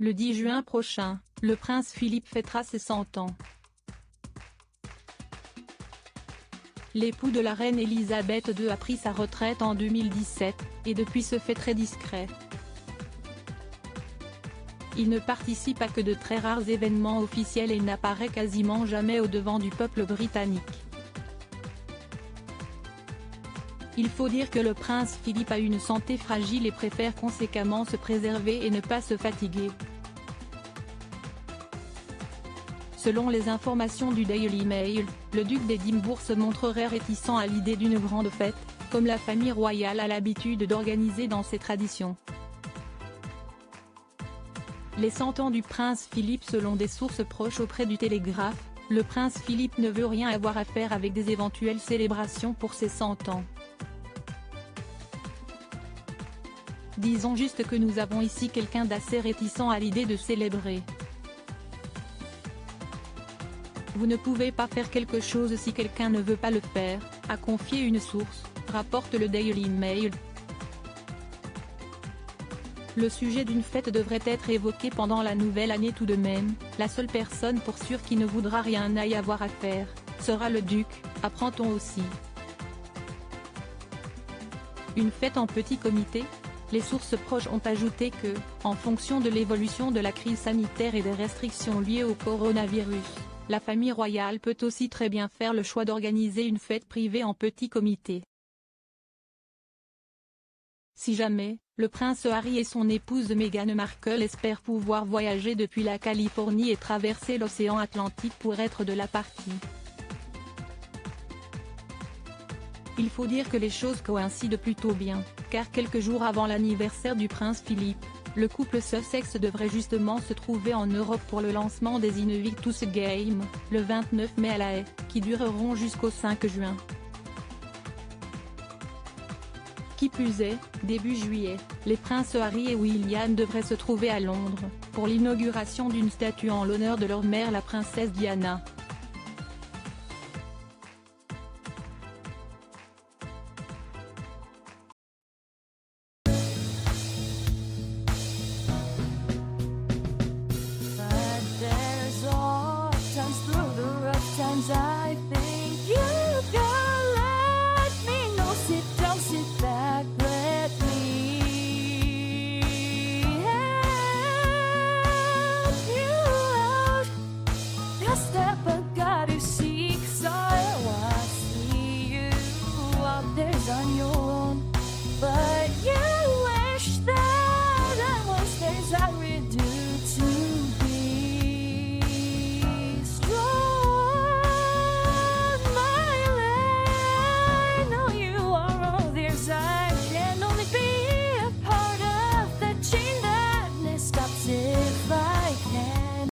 Le 10 juin prochain, le prince Philippe fêtera ses 100 ans. L'époux de la reine Elisabeth II a pris sa retraite en 2017, et depuis se fait très discret. Il ne participe à que de très rares événements officiels et n'apparaît quasiment jamais au devant du peuple britannique. Il faut dire que le prince Philippe a une santé fragile et préfère conséquemment se préserver et ne pas se fatiguer. Selon les informations du Daily Mail, le duc d'Édimbourg se montrerait réticent à l'idée d'une grande fête, comme la famille royale a l'habitude d'organiser dans ses traditions. Les 100 ans du prince Philippe. Selon des sources proches auprès du Télégraphe, le prince Philippe ne veut rien avoir à faire avec des éventuelles célébrations pour ses 100 ans. Disons juste que nous avons ici quelqu'un d'assez réticent à l'idée de célébrer. Vous ne pouvez pas faire quelque chose si quelqu'un ne veut pas le faire, a confié une source, rapporte le Daily Mail. Le sujet d'une fête devrait être évoqué pendant la nouvelle année tout de même. La seule personne pour sûr qui ne voudra rien y avoir à faire, sera le duc, apprend-on aussi. Une fête en petit comité ? Les sources proches ont ajouté que, en fonction de l'évolution de la crise sanitaire et des restrictions liées au coronavirus, la famille royale peut aussi très bien faire le choix d'organiser une fête privée en petit comité. Si jamais, le prince Harry et son épouse Meghan Markle espèrent pouvoir voyager depuis la Californie et traverser l'océan Atlantique pour être de la partie. Il faut dire que les choses coïncident plutôt bien, car quelques jours avant l'anniversaire du prince Philippe, le couple Sussex devrait justement se trouver en Europe pour le lancement des Invictus Games, le 29 mai à La Haye, qui dureront jusqu'au 5 juin. Qui plus est, début juillet, les princes Harry et William devraient se trouver à Londres, pour l'inauguration d'une statue en l'honneur de leur mère la princesse Diana.